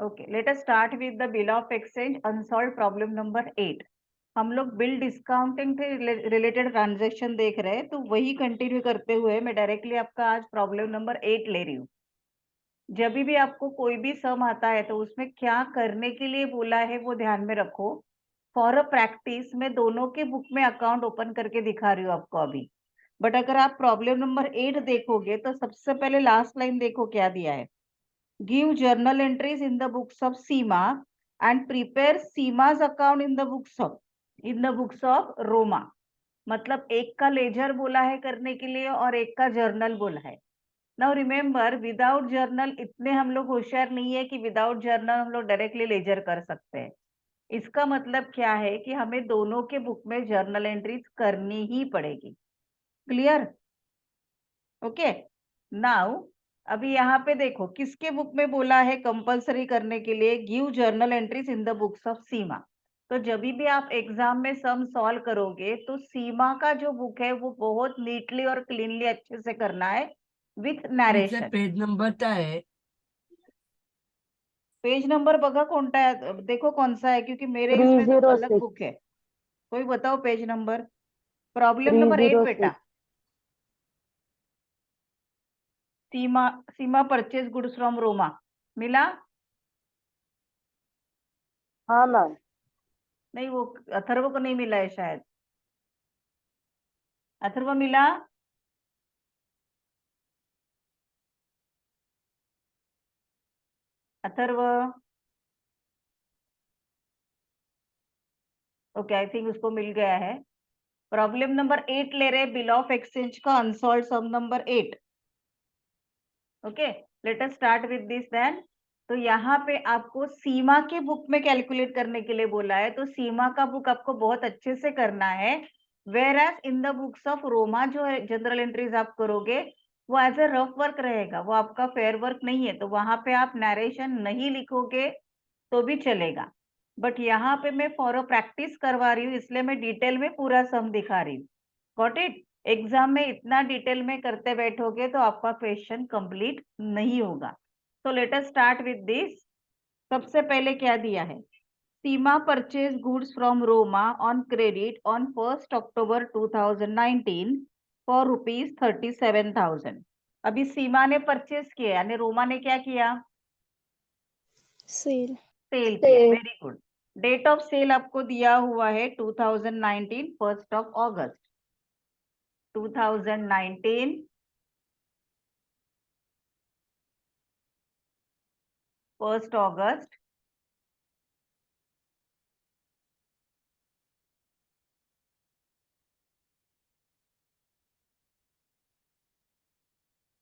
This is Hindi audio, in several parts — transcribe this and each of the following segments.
Okay, let us start with the bill of exchange unsolved problem number 8। हम लोग बिल डिस्काउंटिंग से रिलेटेड ट्रांजैक्शन देख रहे हैं, तो वही कंटिन्यू करते हुए मैं डायरेक्टली आपका आज प्रॉब्लम नंबर 8 ले रही हूँ। जब भी आपको कोई भी सम आता है तो उसमें क्या करने के लिए बोला है वो ध्यान में रखो। फॉर अ प्रैक्टिस मैं दोनों के बुक में अकाउंट ओपन करके दिखा रही हूँ आपको अभी। बट अगर आप प्रॉब्लम नंबर 8 देखोगे तो सबसे पहले लास्ट लाइन देखो क्या दिया है। Give journal entries in the books of Seema and prepare Seema's account in the books of Roma. मतलब एक का लेजर बोला है करने के लिए और एक का जर्नल बोला है। नाउ रिमेम्बर, विदाउट जर्नल इतने हम लोग होशियार नहीं है कि विदाउट जर्नल हम लोग डायरेक्टली लेजर कर सकते हैं। इसका मतलब क्या है कि हमें दोनों के बुक में जर्नल एंट्रीज करनी ही पड़ेगी। क्लियर? ओके। नाउ अभी यहाँ पे देखो किसके बुक में बोला है कंपलसरी करने के लिए, give journal entries in the books of Seema. तो जब भी आप एग्जाम में सम सॉल्व करोगे तो सीमा का जो बुक है वो बहुत नीटली और क्लीनली अच्छे से करना है विथ नरेशन। पेज नंबर क्या है? पेज नंबर बघा कोणता है, देखो कौन सा है, क्योंकि मेरे इसमें तो अलग 306 बुक है। कोई बताओ पेज नंबर। प्रॉब्लम नंबर 8 बेटा। 306 सीमा सीमा परचेज गुड्स फ्रॉम रोमा। मिला? हाँ मैम। नहीं, वो अथर्व को नहीं मिला है शायद। अथर्व मिला? अथर्व? ओके, आई थिंक उसको मिल गया है। प्रॉब्लम नंबर 8 ले रहे, बिल ऑफ एक्सचेंज का unsolved sum number 8। Okay, let us start with this then. तो यहाँ पे आपको सीमा के बुक में कैलकुलेट करने के लिए बोला है, तो सीमा का बुक आपको बहुत अच्छे से करना है। Whereas in the books of Roma जो है जनरल एंट्रीज आप करोगे वो एज ए रफ वर्क रहेगा, वो आपका फेयर वर्क नहीं है, तो वहां पे आप नरेशन नहीं लिखोगे तो भी चलेगा। बट यहाँ पे मैं फॉर अ प्रैक्टिस करवा रही हूँ, इसलिए मैं डिटेल में पूरा सम दिखा रही हूँ। Got it? एग्जाम में इतना डिटेल में करते बैठोगे तो आपका क्वेश्चन कंप्लीट नहीं होगा। तो let us start with this. सबसे पहले क्या दिया है, Seema purchase goods from Roma on credit on 1 October 2019 for ₹37,000। अभी सीमा ने परचेज किया, यानी रोमा ने क्या किया? सेल सेल किया। Sale. Very good. Date of sale आपको दिया हुआ है 2019 1 अगस्त 2019 1 अगस्त।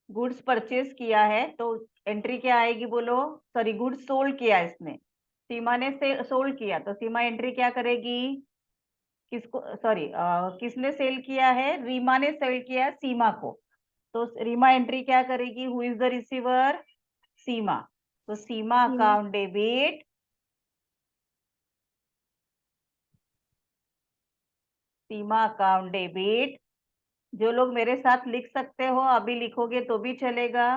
गुड्स परचेज किया है तो एंट्री क्या आएगी बोलो? सॉरी, गुड्स सोल्ड किया इसने, सीमा ने से सोल्ड किया, तो सीमा एंट्री क्या करेगी? किसको, सॉरी, किसने सेल किया है? रीमा ने सेल किया है सीमा को, तो रीमा एंट्री क्या करेगी? Who is the receiver? Seema. तो Seema Seema account debit, Seema account debit. जो लोग मेरे साथ लिख सकते हो अभी लिखोगे तो भी चलेगा,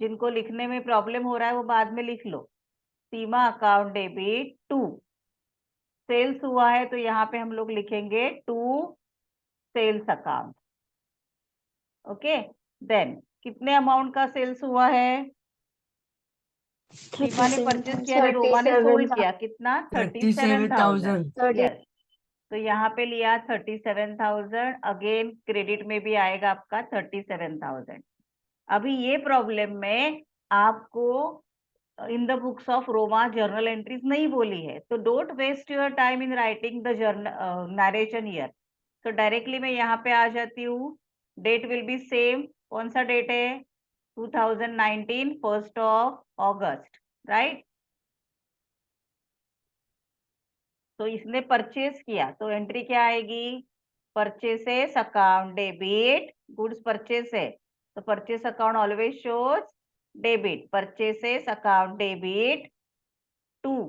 जिनको लिखने में प्रॉब्लम हो रहा है वो बाद में लिख लो। Seema account debit to sales हुआ है, तो यहाँ पे हम लोग लिखेंगे to sales account. Okay, then कितने अमाउंट का सेल्स हुआ है? सीमा ने परचेज किया तो रोमा ने सोल्ड किया, कितना? 37,000। 30 यस, तो यहाँ पे लिया 37,000। अगेन क्रेडिट में भी आएगा आपका 37,000। अभी ये प्रॉब्लम में आपको in the books of Roma journal entries नहीं बोली है, तो don't waste your time in writing the journal narration here. तो डायरेक्टली मैं यहाँ पे आ जाती हूँ। Date will be same. कौन सा डेट है? 2019 1 अगस्त, राइट? तो इसने परचेज किया तो एंट्री क्या आएगी? Purchases account debit, goods purchase है तो purchase account always shows debit. Purchases account debit to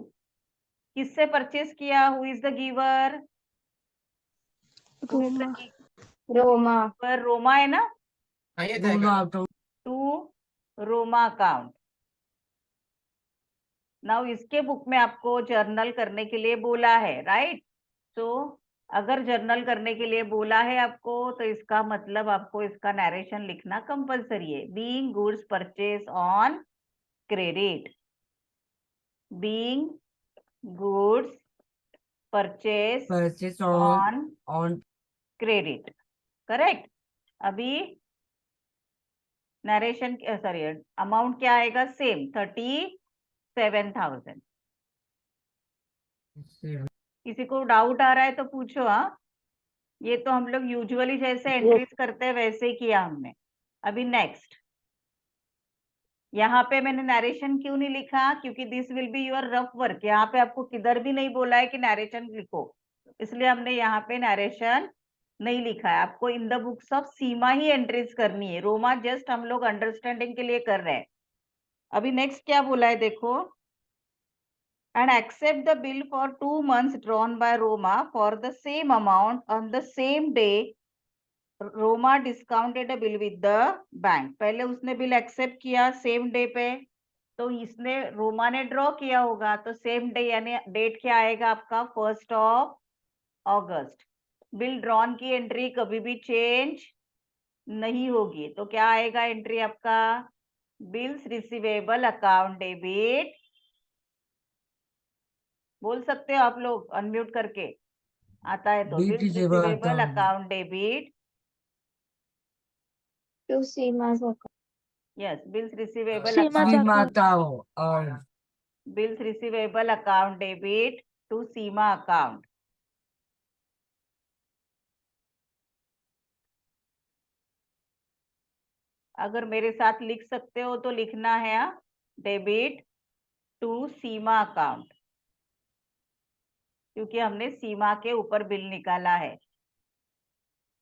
किससे परचेस किया? Who is the giver? Who is the Roma Roma. Giver? Roma है ना? Roma to Roma account. Now इसके बुक में आपको जर्नल करने के लिए बोला है, राइट? तो अगर जर्नल करने के लिए बोला है आपको, तो इसका मतलब आपको इसका नरेशन लिखना कंपलसरी है। Being goods purchase on credit, being goods purchase Purchase on on credit, correct. अभी नरेशन सॉरी अमाउंट क्या आएगा? सेम 37,000। किसी को डाउट आ रहा है तो पूछो। हाँ, ये तो हम लोग यूजुअली जैसे एंट्रीज करते हैं वैसे ही किया हमने। अभी नेक्स्ट, यहाँ पे मैंने नरेशन क्यों नहीं लिखा? क्योंकि this will be your rough work. यहाँ पे आपको किधर भी नहीं बोला है कि नरेशन लिखो, इसलिए हमने यहाँ पे नरेशन नहीं लिखा है। आपको in the books of Seema he entries करनी है, रोमा जस्ट हम लोग अंडरस्टैंडिंग के लिए कर रहे हैं। अभी नेक्स्ट क्या बोला है देखो, and accept the bill for 2 months drawn by Roma for the same amount on the same day. Roma discounted a bill with the bank. पहले उसने बिल एक्सेप्ट किया सेम डे पे, तो इसने रोमा ने ड्रॉ किया होगा, तो सेम डे यानी डेट क्या आएगा आपका? 1 अगस्त। बिल ड्रॉन की एंट्री कभी भी चेंज नहीं होगी, तो क्या आएगा एंट्री आपका? Bills receivable account debit. बोल सकते हो आप लोग अनम्यूट करके, आता है तो। Bills receivable account debit to Seema's account. Yes, bills receivable Seema's account, और bills receivable account debit to Seema account. अगर मेरे साथ लिख सकते हो तो लिखना है डेबिट टू सीमा अकाउंट, क्योंकि हमने सीमा के ऊपर बिल निकाला है,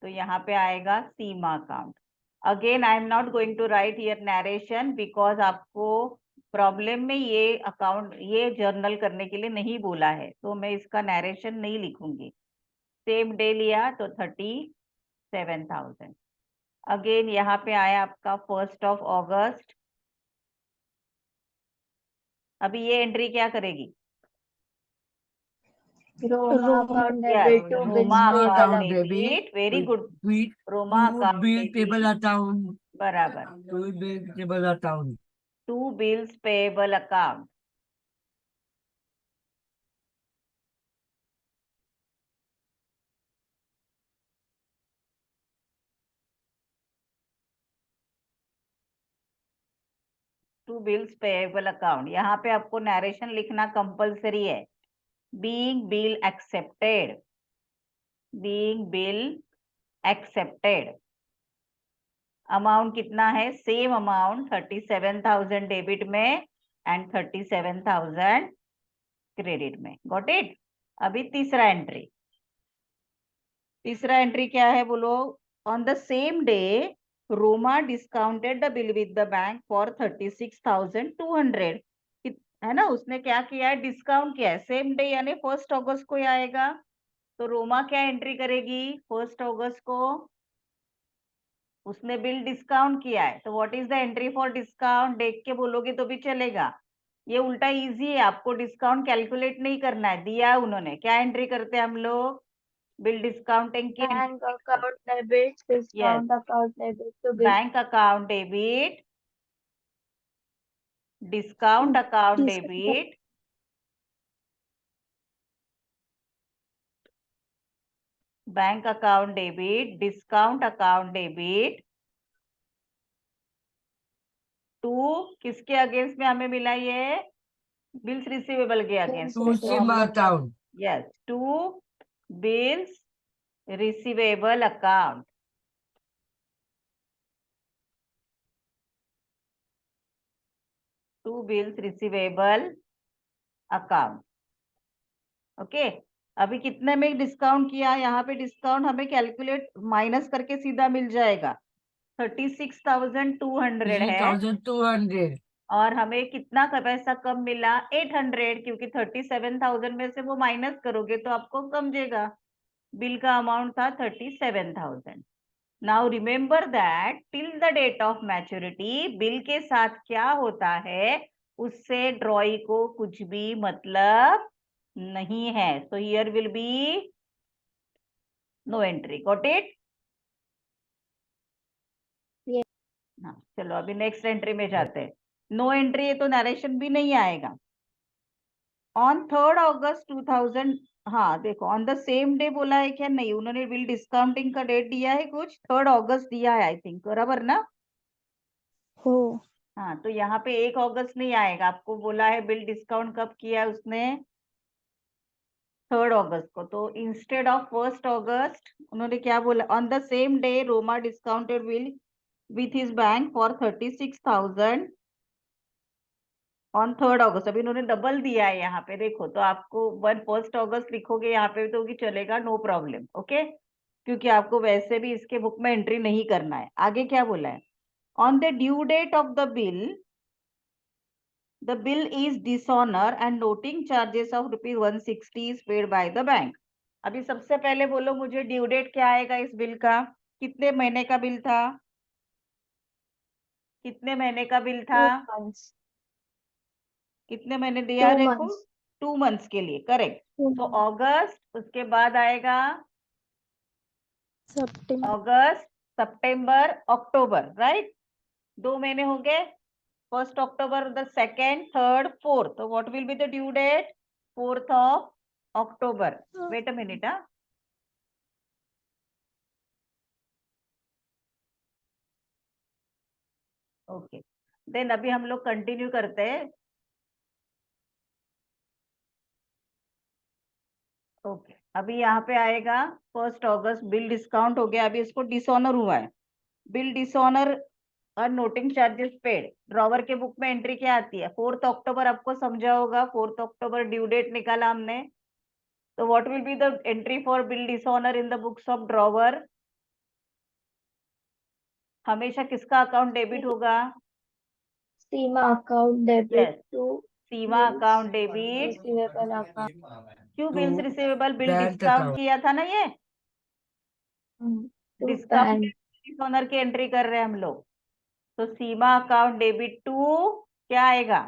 तो यहाँ पे आएगा Seema account. Again I am not going to write here narration, because आपको प्रॉब्लम में ये अकाउंट ये जर्नल करने के लिए नहीं बोला है, तो मैं इसका नरेशन नहीं लिखूंगी। सेम डे लिया तो 37,000। अगेन यहाँ पे आया आपका 1 अगस्त। अभी ये एंट्री क्या करेगी? Roma account Yes, debit to bills Roma payable account account. debit, very good. Roma account bill payable debit, account, बराबर। bill payable account, to bills payable account, to bills payable account. यहाँ पे आपको नरेशन लिखना कंपलसरी है। Being bill accepted, being bill accepted. Amount कितना है? सेम अमाउंट 37,000 डेबिट में एंड 37,000 क्रेडिट में। Got it? अभी तीसरा एंट्री, तीसरा एंट्री क्या है बोलो? On the same day Roma discounted the bill with the bank for 36,200। है ना, उसने क्या किया है? डिस्काउंट किया है। सेम डे यानी 1 अगस्त को ही आएगा, तो रोमा क्या एंट्री करेगी? 1 अगस्त को उसने बिल डिस्काउंट किया है, तो what is the entry for discount? देख के बोलोगे तो भी चलेगा, ये उल्टा इजी है। आपको डिस्काउंट कैलकुलेट नहीं करना है, दिया है उन्होंने। क्या एंट्री करते हैं हम लोग? बिल डिस्काउंटिंग की Bank account debit, discount account debit to bill. Bank account debit, discount account debit, bank account debit, discount account debit to किसके अगेंस्ट में हमें मिला? ये बिल्स रिसीवेबल के अगेंस्ट में। तो हम लोग yes, to bills receivable account, to bills receivable account. Okay, अभी कितने में डिस्काउंट किया? यहाँ पे डिस्काउंट हमें कैलकुलेट माइनस करके सीधा मिल जाएगा। 36,200 है, 3,200 और हमें कितना का पैसा कम मिला? 800, क्योंकि 37,000 में से वो माइनस करोगे तो आपको कम देगा। बिल का अमाउंट था 37,000। Now remember that till the date of maturity bill के साथ क्या होता है? उससे ड्रॉई को कुछ भी मतलब नहीं है. So here will be no entry. Got it? Yes. हाँ, चलो अभी नेक्स्ट एंट्री में जाते हैं. नो एंट्री है तो नरेशन भी नहीं आएगा. On 3rd August 2000. हाँ देखो, ऑन द सेम डे बोला है क्या? नहीं, उन्होंने बिल डिस्काउंटिंग का डेट दिया है कुछ, 3rd August दिया है आई थिंक, बराबर ना? हो. हाँ, तो यहाँ पे 1 अगस्त नहीं आएगा. आपको बोला है बिल डिस्काउंट कब किया है उसने? 3rd August को. तो इंस्टेड ऑफ 1st August उन्होंने क्या बोला? On the same day Roma discounted bill with his bank for 36,000 on 3rd August. अभी इन्होंने डबल दिया है यहाँ पे, देखो. तो आपको 1st August लिखोगे यहाँ पे तो भी चलेगा, नो प्रॉब्लम. ओके, क्योंकि आपको वैसे भी इसके बुक में एंट्री नहीं करना है. आगे क्या बोला है? On the due date of the bill is dishonor and noting charges of rupees 160 is paid by the bank. अभी सबसे पहले बोलो मुझे, ड्यू डेट क्या आएगा इस बिल का? कितने महीने का बिल था? कितने महीने का बिल था? 2 months. कितने महीने दिया 2 देखो? months. 2 months के लिए, करेक्ट. 2 तो months. अगस्त, उसके बाद आएगा September. अगस्त, सितंबर, अक्टूबर, राइट? 2 महीने हो गए. 1st October, the 2nd, 3rd, 4th. So what will be the due date? 4th of October. Wait a minute. Okay, then अभी हम लोग कंटिन्यू करते हैं. ओके, अभी यहाँ पे आएगा 1st August, बिल डिस्काउंट हो गया. अभी इसको डिसऑनर हुआ है. बिल डिसऑनर और नोटिंग चार्जेस पेड. ड्रॉवर के बुक में एंट्री क्या आती है? 4th October. आपको समझा होगा, 4th October ड्यू डेट निकाला हमने. तो what will be the entry for bill dishonour in the books of drawer? हमेशा किसका अकाउंट डेबिट होगा? सीमा account debit yes, to Seema bills account debit. receivable account. क्यों to bills receivable? Bill bank discount account. किया था ना ये. To discount bank. डिसऑनर की एंट्री कर रहे हैं हम लोग. तो सीमा अकाउंट डेबिट टू क्या आएगा?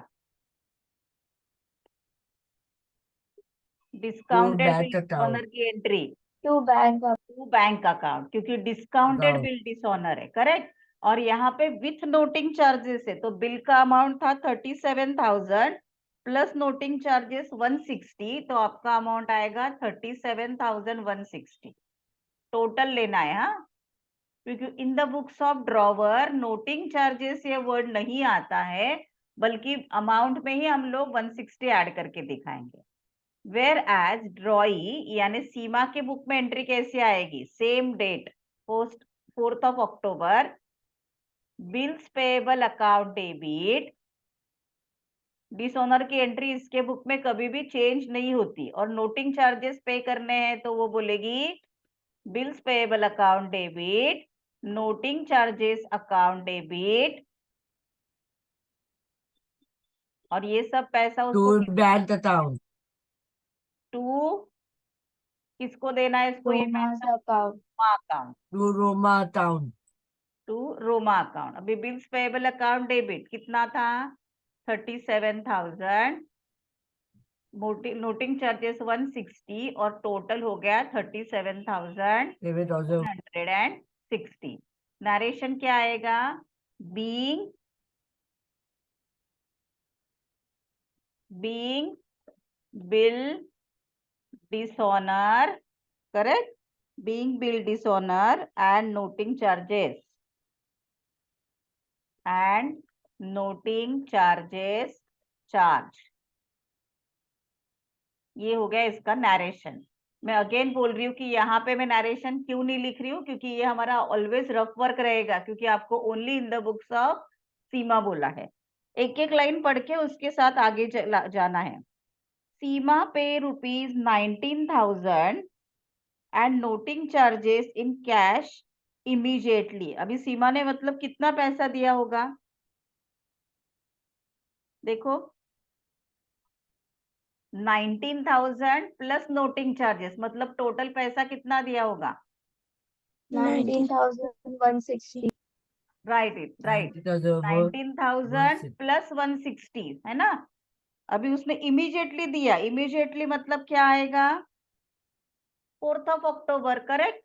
To discounted bill bank dishonour account. की entry To bank to bank account, क्योंकि डिस्काउंटेड Account. बिल डिसऑनर है, करेक्ट. और यहाँ पे विथ नोटिंग चार्जेस है. तो बिल का अमाउंट था 37,000 प्लस नोटिंग चार्जेस 160. तो आपका अमाउंट आएगा 37,160. टोटल लेना है. हाँ, क्योंकि इन the books of drawer noting charges ये वर्ड नहीं आता है, बल्कि अमाउंट में ही हम लोग 160 ऐड करके दिखाएंगे. वेयर एज ड्रॉई यानी सीमा के बुक में एंट्री कैसे आएगी? Same date, post 4th of October. Bills payable account debit. Dishonour की एंट्री इसके बुक में कभी भी चेंज नहीं होती. और नोटिंग चार्जेस पे करने हैं तो वो बोलेगी bills payable account debit, noting charges account debit. और ये सब पैसा उसको To bank account. टू किसको देना है? इसको ये Roma's पैसा account. Account, To Roma account. To Roma account. अभी बिल्स पेएबल अकाउंट डेबिट कितना था? 37,000. नोटिंग चार्जेस 160 और टोटल हो गया 7,000. 37,160. नरेशन क्या आएगा? Being bill dishonour, correct. Being bill dishonour and noting charges charge. ये हो गया इसका नरेशन. मैं अगेन बोल रही हूँ कि यहाँ पे मैं नरेशन क्यों नहीं लिख रही हूँ, क्योंकि ये हमारा ऑलवेज रफ वर्क रहेगा, क्योंकि आपको only in the books of Seema बोला है. एक एक लाइन पढ़ के उसके साथ आगे जाना है. सीमा पे ₹19,000 and noting charges in cash immediately. अभी सीमा ने मतलब कितना पैसा दिया होगा? देखो, 19,000 प्लस नोटिंग चार्जेस, मतलब टोटल पैसा कितना दिया होगा? 19,160. Right it, right. 19,000 प्लस 160 है ना। अभी उसने इमीडिएटली दिया, इमीडिएटली मतलब क्या आएगा? 4th of October, correct.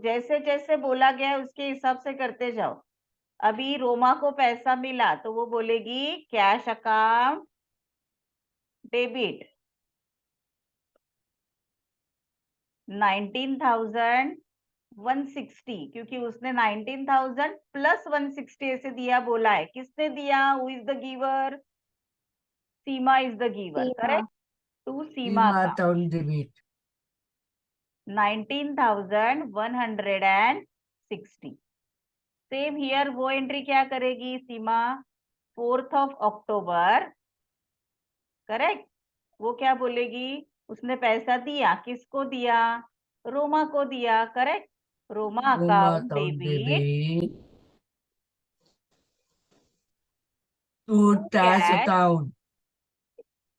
जैसे जैसे बोला गया है उसके हिसाब से करते जाओ। अभी रोमा को पैसा मिला तो वो बोलेगी कैश अकाउंट डेबिट 19,160, क्योंकि उसने 19,000 प्लस 160 ऐसे दिया बोला है। किसने दिया? Who is the giver? Seema is the giver, Seema. Correct. To Seema का account debit. 19,160। सेम हियर वो एंट्री क्या करेगी सीमा? 4th of October, correct. वो क्या बोलेगी? उसने पैसा दिया, किसको दिया? रोमा को दिया, correct. Roma Roma account account debit debit. To to cash cash, account.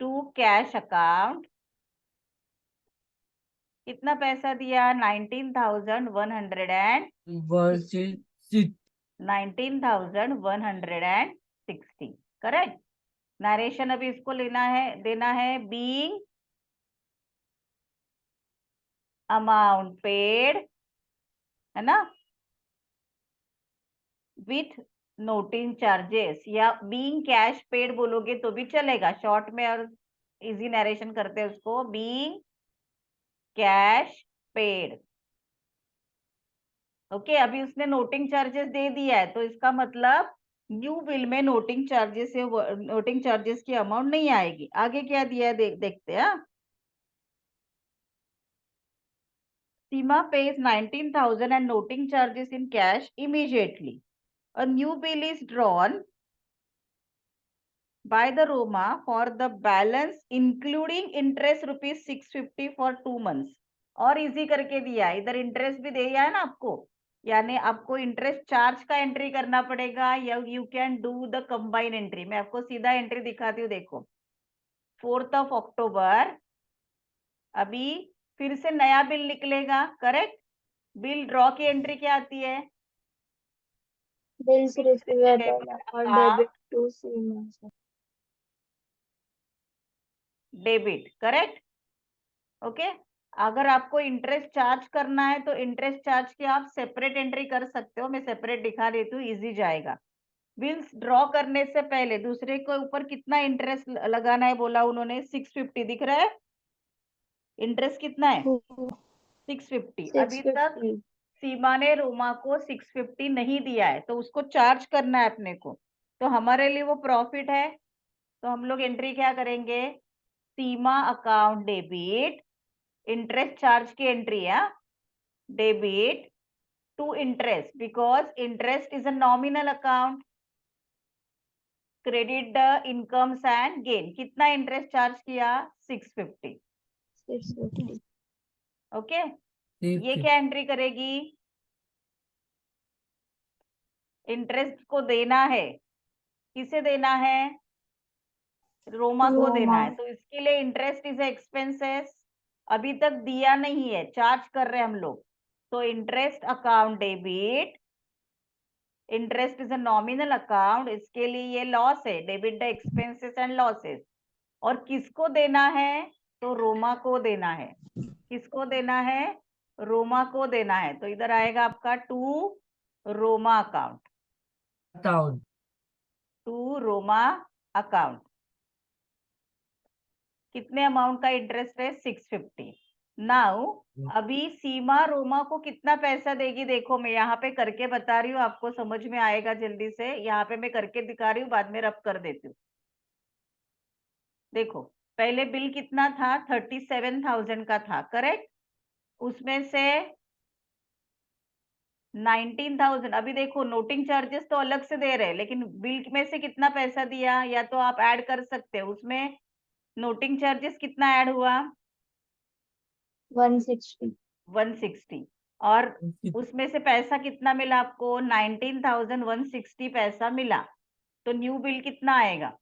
To cash account. कितना पैसा दिया? 19,100 Versus 6. 19,160, करेक्ट। नरेशन अभी इसको लेना है, देना है। बीइंग अमाउंट पेड, है ना, विथ नोटिंग चार्जेस, या बीइंग कैश पेड बोलोगे तो भी चलेगा शॉर्ट में, और इजी नरेशन करते हैं उसको। Being cash paid, okay. अभी उसने नोटिंग चार्जेस दे दिया है तो इसका मतलब न्यू बिल में नोटिंग चार्जेस की अमाउंट नहीं आएगी। आगे क्या दिया है देखते हैं। सीमा pays 19,000 and noting charges in cash immediately. A new bill is drawn by the Roma for the balance including interest rupees 650 for 2 months. और इजी करके दिया है, इधर इंटरेस्ट भी दिया है ना आपको, यानी आपको इंटरेस्ट चार्ज का एंट्री करना पड़ेगा, या you can do the combine entry. मैं आपको सीधा एंट्री दिखाती हूँ, देखो। 4th ऑफ अक्टूबर, अभी फिर से नया बिल निकलेगा, करेक्ट। बिल ड्रॉ की एंट्री क्या आती है? Bills receivable or debit to Seema. Debit, correct, okay. अगर आपको इंटरेस्ट चार्ज करना है तो इंटरेस्ट चार्ज की आप सेपरेट एंट्री कर सकते हो। मैं सेपरेट दिखा देती हूँ, इजी जाएगा। बिल्स ड्रॉ करने से पहले दूसरे के ऊपर कितना इंटरेस्ट लगाना है बोला उन्होंने? 650, दिख रहा है? इंटरेस्ट कितना है? 650। अभी तक 650. सीमा ने रोमा को 650 नहीं दिया है तो उसको चार्ज करना है अपने को, तो हमारे लिए वो प्रॉफिट है। तो हम लोग एंट्री क्या करेंगे? Seema account debit, interest charge की एंट्री है, debit to interest, because interest is a nominal account. Credit the incomes and gain. कितना इंटरेस्ट चार्ज किया? 650, 650. ओके। ये क्या एंट्री करेगी? इंटरेस्ट को देना है, किसे देना है? रोमा को देना है, Roma. तो इसके लिए इंटरेस्ट इज एक्सपेंसेस। अभी तक दिया नहीं है, चार्ज कर रहे हैं हम लोग, तो interest account debit, interest is a nominal account, इसके लिए ये लॉस है, debit the expenses and losses. और किसको देना है? तो रोमा को देना है। किसको देना है? रोमा को देना है। तो इधर आएगा आपका to Roma account, Account. To Roma account. कितने अमाउंट का इंटरेस्ट है? 650। नाउ अभी सीमा रोमा को कितना पैसा देगी? देखो मैं यहाँ पे करके बता रही हूँ, आपको समझ में आएगा जल्दी से। यहाँ पे मैं करके दिखा रही हूँ, बाद में रब कर देती हूँ। देखो, पहले बिल कितना था? 37,000 का था, करेक्ट। उसमें से 19,000, अभी देखो नोटिंग चार्जेस तो अलग से दे रहे हैं, लेकिन बिल में से कितना पैसा दिया, या तो आप ऐड कर सकते हो। उसमें नोटिंग चार्जेस कितना ऐड हुआ? 160. 160। और उसमें से पैसा कितना मिला आपको? 19,160 पैसा मिला। तो न्यू बिल कितना आएगा?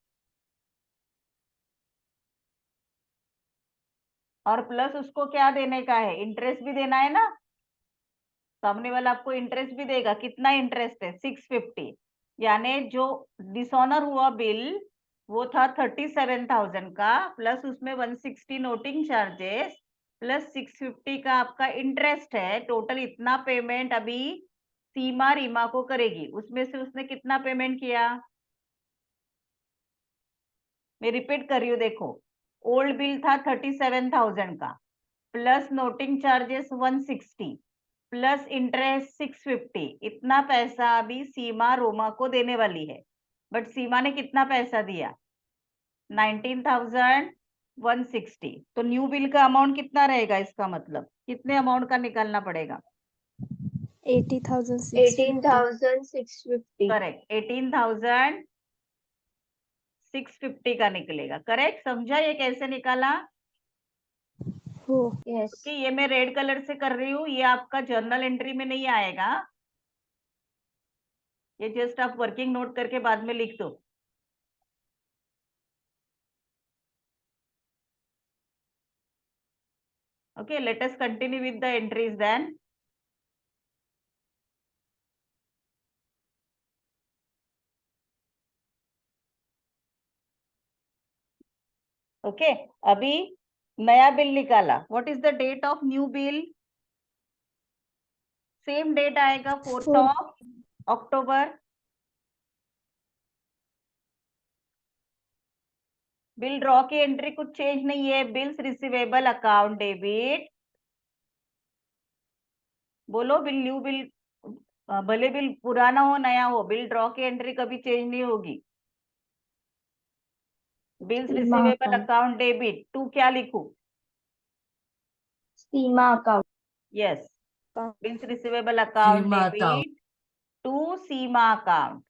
और प्लस उसको क्या देने का है? इंटरेस्ट भी देना है ना। सामने वाला आपको इंटरेस्ट भी देगा, कितना इंटरेस्ट है 650, यानी जो डिसऑनर हुआ बिल वो था 37,000 का, प्लस उसमें 160 नोटिंग चार्जेस प्लस 650 का आपका इंटरेस्ट है। टोटल इतना पेमेंट अभी सीमा रीमा को करेगी। उसमें से उसने कितना पेमेंट किया, मैं रिपीट कर रही हूँ, देखो ओल्ड बिल था 37,000 का, plus noting charges 160 plus interest 650, इतना पैसा अभी सीमा रोमा को देने वाली है। बट सीमा ने कितना पैसा दिया, 19,160। तो न्यू बिल का अमाउंट कितना रहेगा, इसका मतलब कितने अमाउंट का निकालना पड़ेगा, 18,650 करेक्ट 18,650 का निकलेगा। करेक्ट, समझा ये कैसे निकाला। हो यस कि ये मैं रेड कलर से कर रही हूँ, ये आपका जर्नल एंट्री में नहीं आएगा, ये जस्ट आप वर्किंग नोट करके बाद में लिख दो। Okay, let us continue with the entries then. Okay, अभी नया बिल निकाला, what is the date of new bill, same date आएगा 4th of October. Bill draw की एंट्री कुछ चेंज नहीं है, बिल्स रिसीवेबल अकाउंट डेबिट, बोलो बिल न्यू बिल, भले बिल पुराना हो नया हो, बिल ड्रॉ की एंट्री कभी चेंज नहीं होगी। Bills Seema receivable account account debit to क्या लिखूं, सीमा account yes, bills receivable account Seema account debit to Seema account.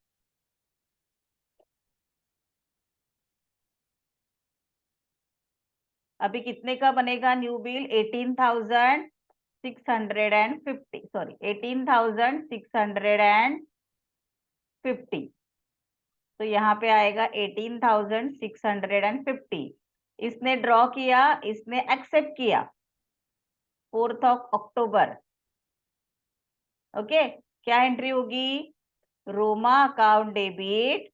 अभी कितने का बनेगा न्यू बिल, 18,650, सॉरी 18,650। तो यहाँ पे आएगा 18,650। इसने ड्रॉ किया, इसने एक्सेप्ट किया 4th ऑफ अक्टूबर। ओके, क्या एंट्री होगी, Roma account debit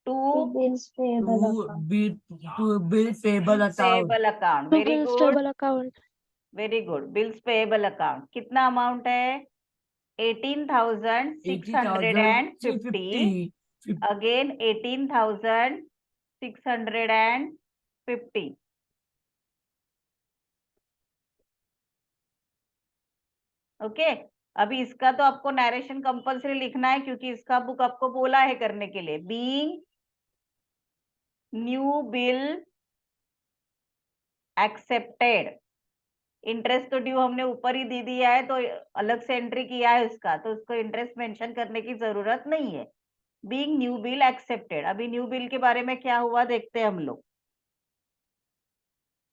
to bills payable account bill payable account payable account. Very bills good, payable account very good, bills payable account. कितना अमाउंट है, 18,650, 80,350 अगेन 18,650। ओके, अभी इसका तो आपको नरेशन कंपल्सरी लिखना है, क्योंकि इसका बुक आपको बोला है करने के लिए। Being new bill accepted, interest तो ड्यू हमने ऊपर ही दे दिया है, तो अलग से एंट्री किया है उसका, तो उसको इंटरेस्ट मेंशन करने की जरूरत नहीं है। बीइंग न्यू बिल एक्सेप्टेड, अभी न्यू बिल के बारे में क्या हुआ देखते हैं हम लोग।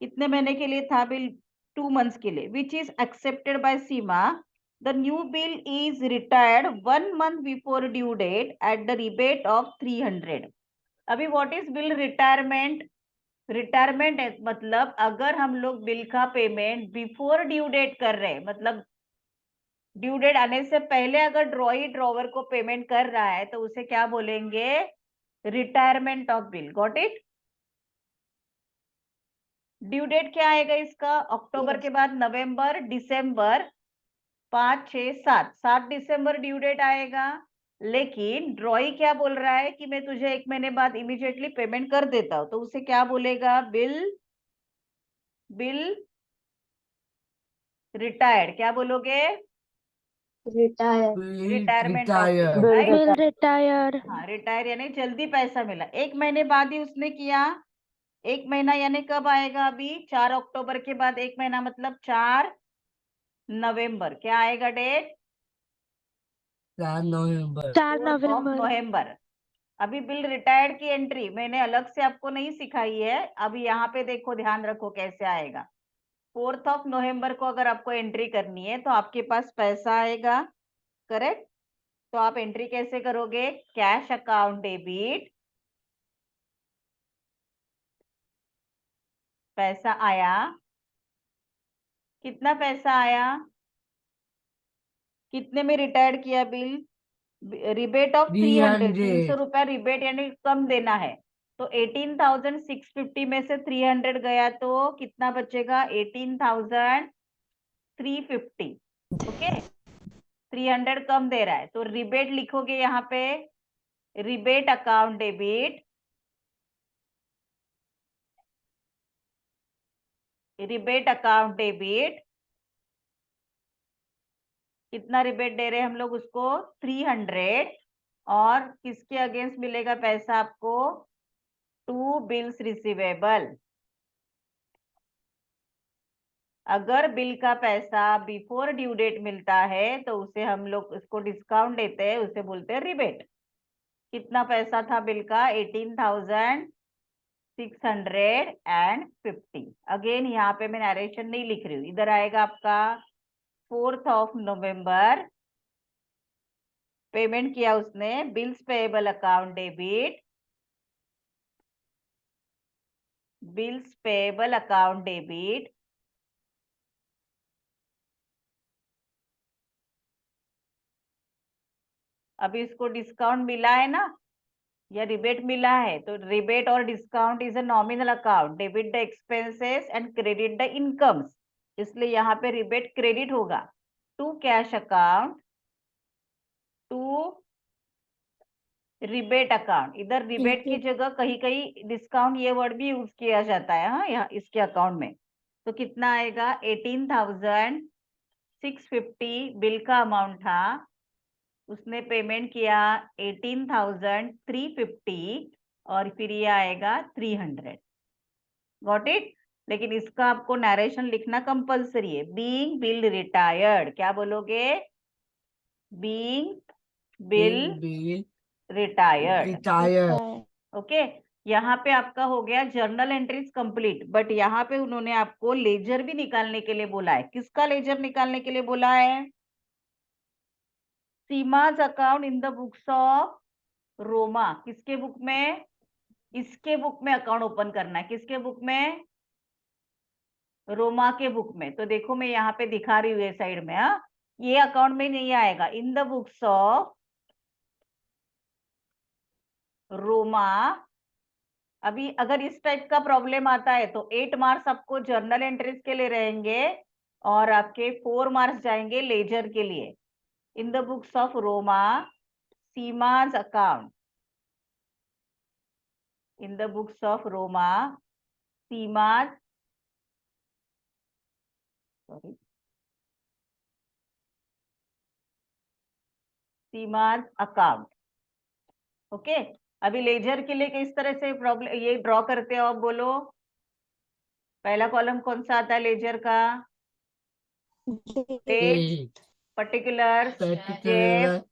कितने महीने के लिए था बिल, 2 months के लिए, which is accepted by Seema. The new bill is retired 1 month before due date at the rebate of 300। अभी what is bill retirement, retirement मतलब अगर हम लोग बिल का पेमेंट बिफोर ड्यू डेट कर रहे हैं, मतलब ड्यू डेट आने से पहले अगर ड्रॉई ड्रॉवर को पेमेंट कर रहा है, तो उसे क्या बोलेंगे, retirement of bill. Got it. Due date क्या आएगा इसका, अक्टूबर के बाद नवंबर, दिसंबर, 5, 6, 7, 7 दिसंबर ड्यू डेट आएगा। लेकिन ड्रॉई क्या बोल रहा है कि मैं तुझे 1 महीने बाद इमीडिएटली पेमेंट कर देता हूं, तो उसे क्या बोलेगा, बिल, बिल रिटायर्ड, क्या बोलोगे, retire retirement of bill, retire right. Bill retire हाँ, रिटायर यानी जल्दी पैसा मिला, 1 महीने बाद ही उसने किया। 1 महीना यानी कब आएगा, अभी 4 अक्टूबर के बाद 1 महीना मतलब 4 नवंबर, क्या आएगा date, 4 November 4 4th of November नवंबर। अभी बिल रिटायर्ड की एंट्री मैंने अलग से आपको नहीं सिखाई है, अभी यहाँ पे देखो, ध्यान रखो कैसे आएगा। 4th ऑफ नवंबर को अगर आपको एंट्री करनी है, तो आपके पास पैसा आएगा, करेक्ट। तो आप एंट्री कैसे करोगे, कैश अकाउंट डेबिट पैसा आया, कितना पैसा आया, कितने में रिटायर्ड किया बिल, रिबेट ऑफ 300, 300 रुपया रिबेट यानी कम देना है, तो 18,650 में से 300 गया तो कितना बचेगा, 18,350। ओके, 300 कम दे रहा है तो रिबेट लिखोगे यहाँ पे, rebate account debit, rebate account debit, कितना रिबेट दे रहे हैं हम लोग उसको, 300, और किसके अगेंस्ट मिलेगा पैसा आपको, टू बिल्स रिसीवेबल। अगर बिल का पैसा बिफोर ड्यू डेट मिलता है तो उसे हम लोग उसको डिस्काउंट देते हैं, उसे बोलते हैं रिबेट। कितना पैसा था बिल का, 18,650। अगेन यहाँ पे मैं नरेशन नहीं लिख रही हूँ, इधर आएगा आपका 4th ऑफ नवंबर, पेमेंट किया उसने, bills payable account debit, bills payable account debit, अभी इसको डिस्काउंट मिला है ना, या रिबेट मिला है, तो रिबेट और discount is a nominal account, debit the expenses and credit the incomes, इसलिए यहाँ पे रिबेट क्रेडिट होगा to cash account, to rebate account. इधर रिबेट की जगह कहीं कहीं डिस्काउंट ये वर्ड भी यूज किया जाता है, हाँ, यहाँ इसके अकाउंट में। तो कितना आएगा, 18,650 बिल का अमाउंट था, उसने पेमेंट किया 18,350, और फिर ये आएगा 300। Got it. लेकिन इसका आपको नरेशन लिखना कंपलसरी है, बीइंग बिल रिटायर्ड, क्या बोलोगे, being bill retired. Retire. Okay, यहाँ पे आपका हो गया जर्नल एंट्रीज कंप्लीट, बट यहाँ पे उन्होंने आपको लेजर भी निकालने के लिए बोला है। किसका लेजर निकालने के लिए बोला है, Seema's account in the books of Roma. किसके बुक में, इसके बुक में अकाउंट ओपन करना है, किसके बुक में, रोमा के बुक में। तो देखो मैं यहाँ पे दिखा रही हूँ ये साइड में, हाँ, ये अकाउंट में नहीं आएगा, इन द बुक्स ऑफ रोमा। अभी अगर इस टाइप का प्रॉब्लम आता है तो 8 मार्क्स आपको जर्नल एंट्रीज के लिए रहेंगे, और आपके 4 मार्क्स जाएंगे लेजर के लिए। In the books of Roma, Seema's account, in the books of Roma, Seema's, sorry, Seema's account. Okay, अभी लेजर के लिए किस तरह से प्रॉब्लम ये ड्रॉ करते हो आप, बोलो। पहला कॉलम कौन सा आता है लेजर का, date, particular, JF,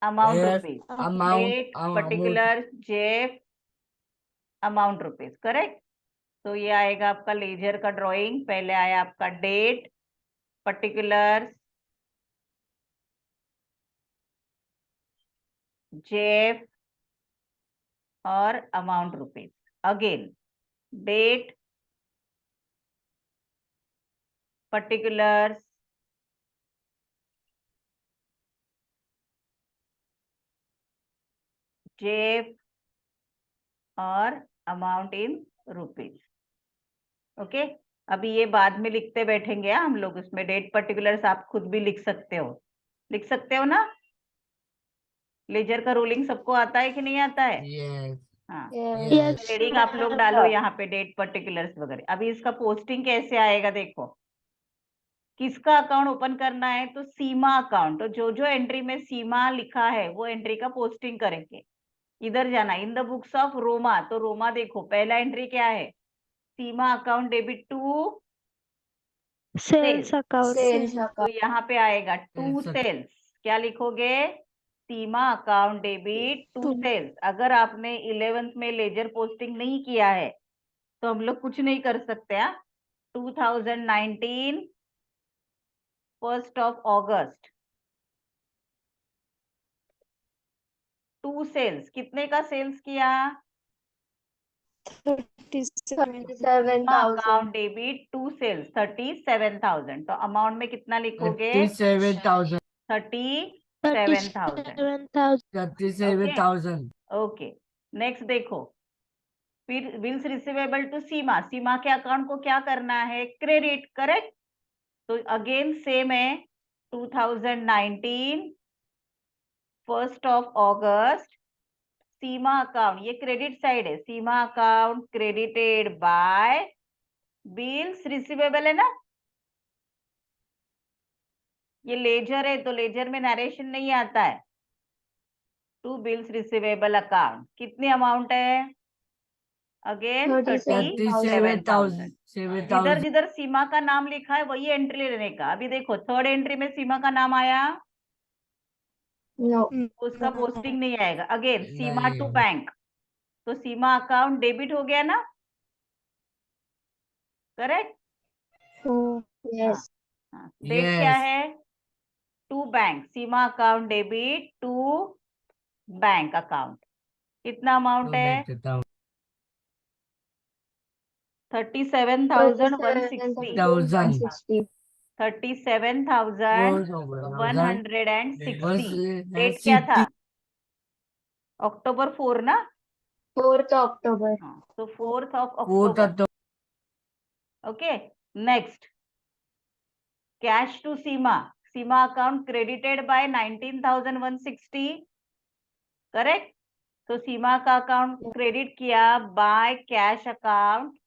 amount rupees, date, particular, JF, amount rupees, correct. तो ये आएगा आपका लेजर का ड्राइंग, पहले आया आपका डेट, पर्टिकुलर, जेफ और amount rupees. Again date, particular, JF और अमाउंट इन रुपीज। ओके, अभी ये बाद में लिखते बैठेंगे, हम लोग उसमें डेट पर्टिकुलर्स आप खुद भी लिख सकते हो, लिख सकते हो ना। लेजर का रूलिंग सबको आता है कि नहीं आता है, Yes. हाँ, Yes, हेडिंग आप लोग डालो यहाँ पे डेट पर्टिकुलर्स वगैरह। अभी इसका पोस्टिंग कैसे आएगा, देखो किसका अकाउंट ओपन करना है, तो सीमा अकाउंट, तो जो जो एंट्री में सीमा लिखा है वो एंट्री का पोस्टिंग करेंगे। इधर जाना, in the books of Roma, तो रोमा देखो पहला एंट्री क्या है, Seema account debit to sales account. तो यहाँ पे आएगा टू Sales सेल्स, क्या लिखोगे, सीमा अकाउंट डेबिट टू सेल्स। अगर आपने 11th में लेजर पोस्टिंग नहीं किया है तो हम लोग कुछ नहीं कर सकते, 2019 1st of August, to sales, कितने का सेल्स किया, 37,000. अकाउंट डेबिट टू सेल्स 37,000, तो अमाउंट में कितना लिखोगे? 37,000. 37,000. 37,000. ओके, नेक्स्ट देखो, फिर bills receivable to Seema, Seema के अकाउंट को क्या करना है? Credit, correct? तो अगेन सेम है, 2019 1st of August, Seema account, ये क्रेडिट साइड है, Seema account credited by bills receivable है ना, ये लेजर है तो लेजर में नरेशन नहीं आता है, टू बिल्स रिसीवेबल अकाउंट कितनी अमाउंट है? अगेन 37,000. 37,000. जिधर जिधर सीमा का नाम लिखा है वही एंट्री लेने का. अभी देखो थर्ड एंट्री में सीमा का नाम आया, No. उसका पोस्टिंग नहीं आएगा. अगेन सीमा टू नहीं. बैंक, तो सीमा अकाउंट डेबिट हो गया ना, correct? Oh, yes. Date Yes. क्या है? To bank, Seema account debit to bank account, कितना अमाउंट है? 37,160. 37,160. 37,160. डेट क्या था? अक्टूबर 4 ना, 4th October. तो 4th of October. Okay, next cash to Seema, Seema account credited by 19,160, correct? तो सीमा का अकाउंट क्रेडिट किया by cash account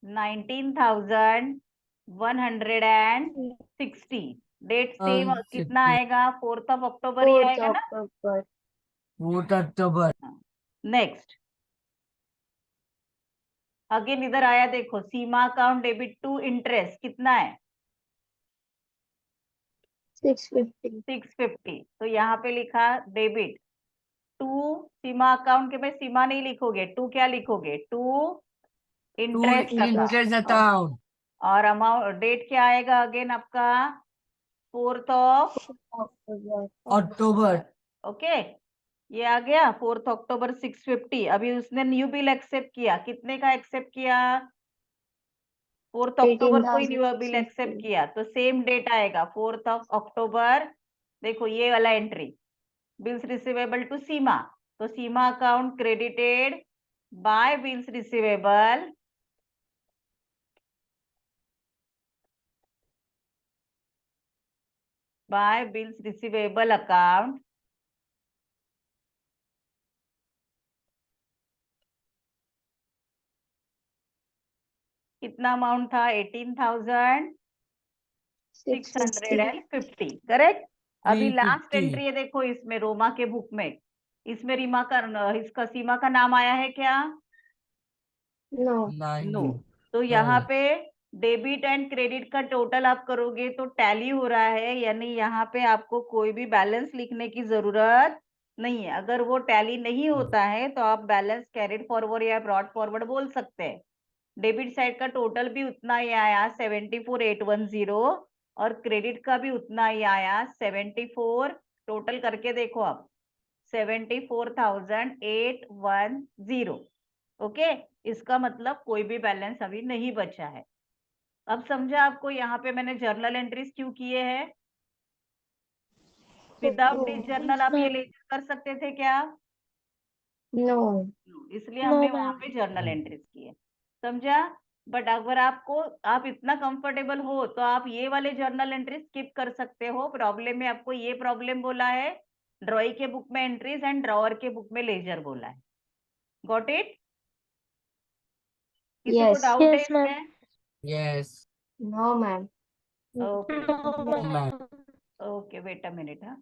19,160. Date same कितना आएगा? 4th of October he 4th आएगा ना. October. 4th October. Next again इधर आया, देखो सीमा अकाउंट डेबिट टू इंटरेस्ट कितना है? 650. 650. तो यहाँ पे लिखा डेबिट टू सीमा अकाउंट के, में सीमा नहीं लिखोगे, टू क्या लिखोगे? To interest Interest account. और अमाउंट डेट क्या आएगा अगेन आपका? 4th of October. ओके, ये आ गया 4th October 650. अभी उसने न्यू बिल एक्सेप्ट किया, कितने का एक्सेप्ट किया? 4th October को ही न्यू बिल एक्सेप्ट 18,650. किया, तो सेम डेट आएगा 4th of October. देखो ये वाला entry, bills receivable to Seema, तो Seema account credited by bills receivable account कितना अमाउंट था? 18,650, करेक्ट? अभी लास्ट 350. एंट्री है, देखो इसमें रोमा के बुक में, इसमें रीमा का, इसका सीमा का नाम आया है क्या? No. नो. तो यहाँ पे डेबिट एंड क्रेडिट का टोटल आप करोगे तो टैली हो रहा है, यानी यहाँ पे आपको कोई भी बैलेंस लिखने की जरूरत नहीं है. अगर वो टैली नहीं होता है तो आप बैलेंस कैरिड फॉरवर्ड या ब्रॉड फॉरवर्ड बोल सकते हैं. डेबिट साइड का टोटल भी उतना ही आया 74,810 और क्रेडिट का भी उतना ही आया 74. टोटल करके देखो आप 74,810. ओके, इसका मतलब कोई भी बैलेंस अभी नहीं बचा है. अब समझा आपको यहाँ पे मैंने जर्नल एंट्रीज क्यों किए हैं? विदाउट दिस जर्नल आप ये लेजर कर सकते थे क्या? No. इसलिए हमने वहां पे जर्नल एंट्रीज किए, समझा? बट अगर आपको, आप इतना कंफर्टेबल हो तो आप ये वाले जर्नल एंट्री स्किप कर सकते हो. प्रॉब्लम में आपको ये प्रॉब्लम बोला है, ड्रॉई के बुक में एंट्रीज एंड ड्रॉअर के बुक में लेजर बोला है. Got it? किसी को Yes. डाउट है इसमें? Yes. No, ma'am. Okay No, ma'am. Okay, wait a minute. हाँ,